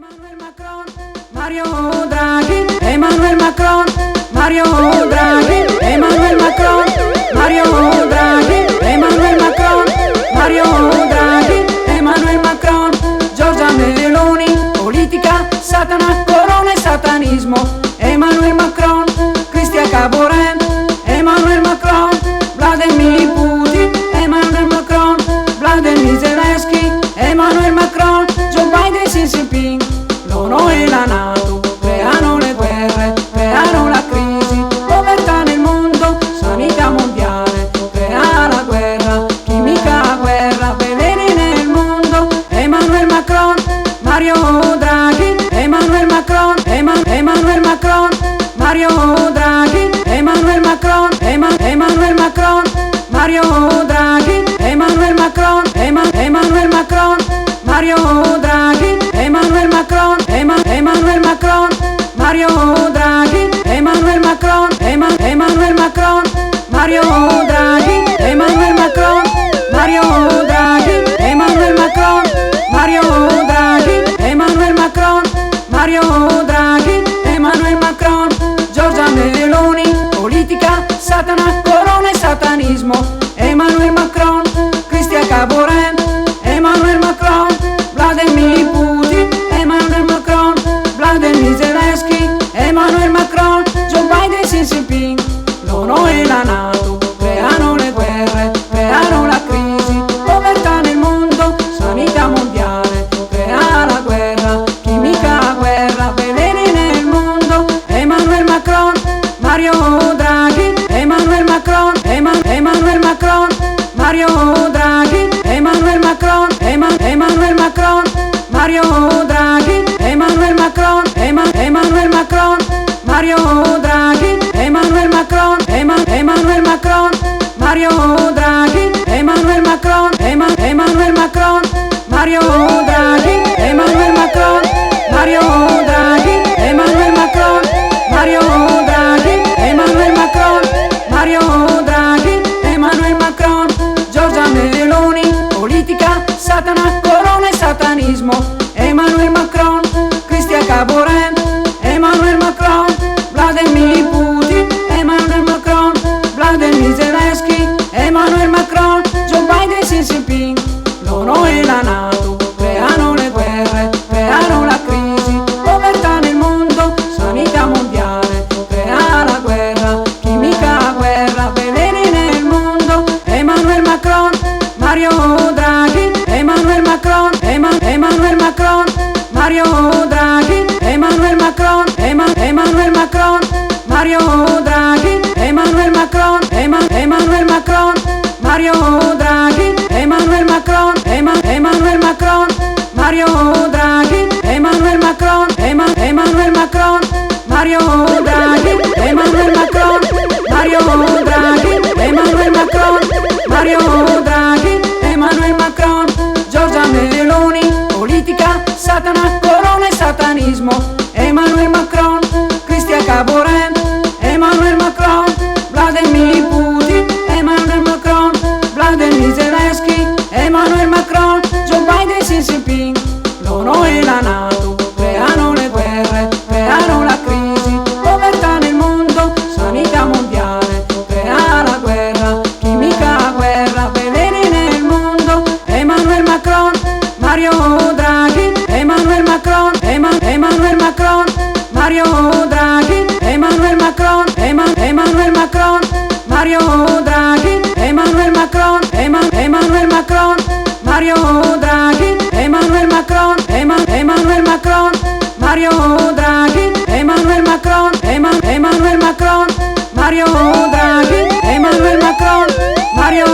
Emmanuel Macron, Mario Draghi, Emmanuel Macron, Mario Draghi, Emmanuel Macron, Mario Draghi, Emmanuel Macron, Mario Draghi, Emmanuel Macron, Giorgia Meloni, politica, Satana, corona e satanismo, Emmanuel Macron, Christian Caboret, Emmanuel Macron, Vladimir Putin, Emmanuel Macron, Vladimir Zelensky, Emmanuel Macron, Joe Biden, Xi Jinping, l'ONU e la NATO creano le guerre, creano la crisi, povertà nel mondo, sanità mondiale, crea la guerra, chimica guerra, veleni nel mondo, Emmanuel Macron, Mario Draghi, Emmanuel Macron, Emmanuel Macron, Mario Draghi, Emmanuel Macron, Emmanuel Macron, Mario Draghi, Emmanuel Macron, Emmanuel Macron, Mario Draghi, Emmanuel Macron, Emmanuel Macron, Mario Draghi, Emmanuel Macron, Emmanuel Macron, Mario Draghi, Emmanuel Macron, Mario Draghi, Emmanuel Macron, Mario Draghi, Emmanuel Macron, Mario Draghi, Emmanuel Macron, Giorgia Meloni, politica, Satana, corona e satanismo, Emmanuel Macron, Christian Caboret, Emmanuel Macron, Vladimir Putin, Emmanuel Macron, Vladimir Zelensky, Emmanuel Macron, Joe Biden, Xi Jinping, l'ONU e la NATO creano le guerre, creano la crisi, povertà nel mondo, sanità mondiale, crea la guerra, chimica guerra, veleni nel mondo, Emmanuel Macron, Mario Draghi, Emmanuel Macron, Emmanuel Macron, Mario Draghi, Emmanuel Macron, Emmanuel Macron, Mario Draghi, Emmanuel Macron, Emmanuel Macron, Mario Draghi, Emmanuel Macron, Emmanuel Macron, Mario Draghi, Emmanuel Macron, Emmanuel Macron, Mario Draghi, Emmanuel Macron, Mario Draghi, Emmanuel Macron, Mario Draghi, Emmanuel Macron, Mario Draghi, Emmanuel Macron, Giorgia Meloni, politica, Satana, corona e satanismo, Emmanuel Macron, Christian Caboret, Emmanuel Macron, Vladimir Putin, Emmanuel Macron, Vladimir Zelensky, Emmanuel Macron, Joe Biden, Xi Jinping, l'ONU e la NATO creano le guerre, creano la crisi, povertà nel mondo, sanità mondiale, crea la guerra, chimica guerra, veleni nel mondo, Emmanuel Macron, Mario Draghi, Emmanuel Macron, Emmanuel Macron, Mario Draghi, Emmanuel Macron, Emmanuel Macron, Mario Draghi, Emmanuel Macron, Emmanuel Macron, Mario Draghi, Emmanuel Macron, Emmanuel Macron, Mario Draghi, Emmanuel Macron, Emmanuel Macron, Mario Draghi, Emmanuel Macron, Mario Draghi, Emmanuel Macron, Mario Draghi, Emmanuel Macron, Giorgia Meloni, politica, Satana, corona e satanismo, Emmanuel Macron, Christian Caboret, Emmanuel Macron, Vladimir Putin, Emmanuel Macron, Vladimir Zelensky, Emmanuel Macron, Joe Biden, Xi Jinping, l'ONU e la NATO creano le guerre, creano la crisi, povertà nel mondo, sanità mondiale, crea la guerra, chimica guerra, veleni nel mondo, Emmanuel Macron, Mario Draghi, Emmanuel Macron, Emmanuel Macron, Mario Draghi, Emmanuel Macron, Emmanuel Macron, Mario Draghi, Emmanuel Macron, Emmanuel Macron, Mario Draghi, Emmanuel Macron, Emmanuel Macron, Mario Draghi, Emmanuel Macron, Emmanuel Macron, Mario Draghi, Emmanuel Macron, Mario